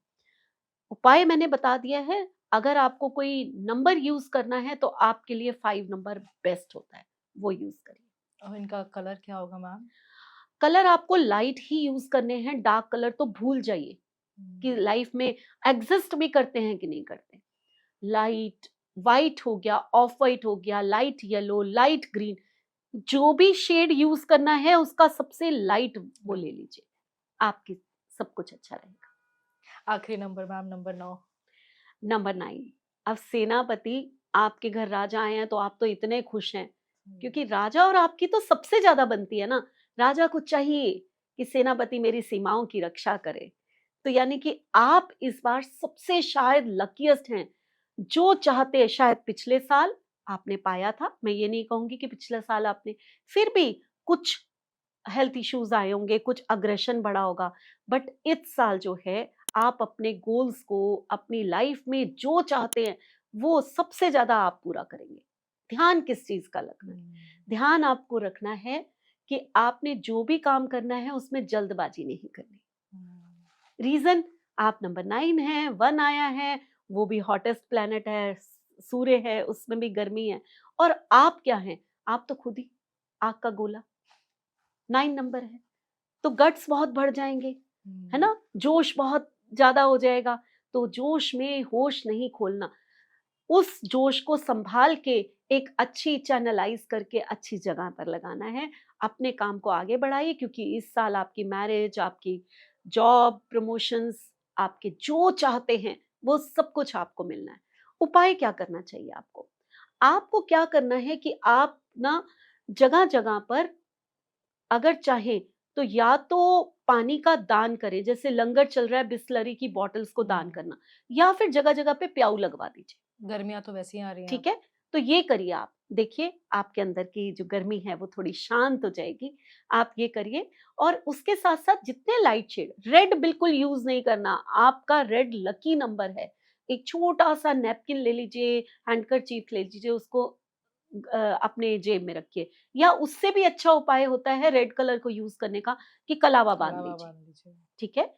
उपाय मैंने बता दिया है। अगर आपको कोई नंबर यूज करना है तो आपके लिए 5 नंबर बेस्ट होता है, वो यूज करिए। और इनका कलर क्या होगा मैम? कलर आपको लाइट ही यूज करने हैं, डार्क कलर तो भूल जाइए कि लाइफ में एग्जिस्ट भी करते हैं कि नहीं करते। लाइट वाइट हो गया, ऑफ वाइट हो गया, लाइट येलो, लाइट ग्रीन, जो भी शेड यूज करना है उसका सबसे लाइट वो ले लीजिए, आपकी सब कुछ अच्छा रहेगा। आखिरी नंबर मैम, नंबर 9। नंबर 9, अब सेनापति आपके घर राजा आए हैं तो आप तो इतने खुश हैं, क्योंकि राजा और आपकी तो सबसे ज्यादा बनती है ना। राजा को चाहिए कि सेनापति मेरी सीमाओं की रक्षा करे। तो यानी कि आप इस बार सबसे शायद लकीएस्ट हैं। जो चाहते हैं, शायद पिछले साल आपने पाया था, मैं ये नहीं कहूंगी कि पिछले साल आपने, फिर भी कुछ हेल्थ इश्यूज आए होंगे, कुछ अग्रेशन बढ़ा होगा, बट इस साल जो है आप अपने गोल्स को, अपनी लाइफ में जो चाहते हैं वो सबसे ज्यादा आप पूरा करेंगे। ध्यान किस चीज का रखना है? ध्यान आपको रखना है कि आपने जो भी काम करना है उसमें जल्दबाजी नहीं करनी। रीजन, आप नंबर 9 है, 1 आया है, वो भी हॉटेस्ट प्लैनेट है, सूर्य है, उसमें भी गर्मी है। और आप क्या हैं? आप तो खुद ही आग का गोला, 9 नंबर है, तो गट्स बहुत बढ़ जाएंगे, है ना, जोश बहुत ज्यादा हो जाएगा। तो जोश में होश नहीं खोलना, उस जोश को संभाल के एक अच्छी चैनलाइज करके अच्छी जगह पर लगाना है। अपने काम को आगे बढ़ाइए, क्योंकि इस साल आपकी मैरिज, आपकी जॉब, प्रमोशंस, आपके जो चाहते हैं वो सब कुछ आपको मिलना है। उपाय क्या करना चाहिए आपको? आपको क्या करना है कि आप ना जगह जगह पर अगर चाहें तो या तो पानी का दान करें, जैसे लंगर चल रहा है, बिस्लरी की बॉटल्स को दान करना, या फिर जगह जगह पे प्याऊ लगवा दीजिए। गर्मियां तो वैसे ही आ रही हैं। ठीक है? तो ये करिए आप, देखिए आपके अंदर की जो गर्मी है वो थोड़ी शांत हो जाएगी। आप ये करिए। और उसके साथ साथ जितने लाइट शेड, रेड बिल्कुल यूज नहीं करना, आपका रेड लकी नंबर है। एक छोटा सा नैपकिन ले लीजिए, हैंडकरचीफ ले लीजिए, उसको अपने जेब में रखिए। या उससे भी अच्छा उपाय होता है रेड कलर को यूज करने का, कि कलावा बांध कलावा लीजिए। बांध लीजिए। ठीक है?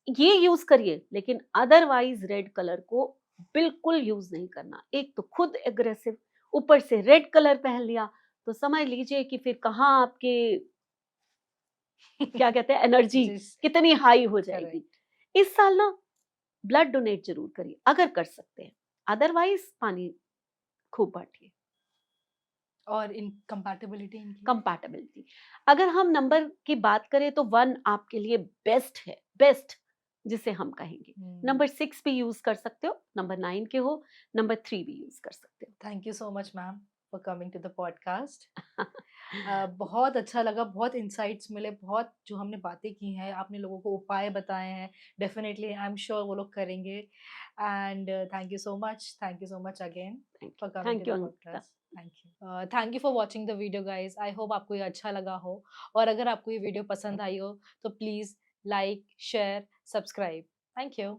ये यूज करिए, लेकिन अदरवाइज रेड कलर को बिल्कुल यूज नहीं करना। एक तो खुद एग्रेसिव, ऊपर से रेड कलर पहन लिया, तो समझ लीजिए कि फिर कहाँ आपके क्या कहते हैं एनर्जी जिस कितनी हाई हो जाएगी। करेक्ट। इस साल ना ब्लड डोनेट जरूर करिए अगर कर सकते हैं, अदरवाइज पानी खूब बांटिए। और इन कंपैटिबिलिटी इनकी? कंपैटिबिलिटी, अगर हम नंबर की बात करें तो 1 आपके लिए बेस्ट है, बेस्ट जिसे हम कहेंगे। नंबर 6 भी यूज कर सकते हो, नंबर 9 के हो, नंबर 3 भी यूज कर सकते thank you so much ma'am for coming to the podcast. हो। बहुत अच्छा लगा, बहुत इंसाइट्स मिले, बहुत जो हमने बातें की हैं, आपने लोगों को उपाय बताए हैं। डेफिनेटली आई एम श्योर वो लोग करेंगे। And thank you so much again for coming to thank you the Ankita. Podcast. Thank you for watching the video guys. I hope आपको ये अच्छा लगा हो, और अगर आपको ये वीडियो पसंद आई हो तो please like, share, subscribe. Thank you.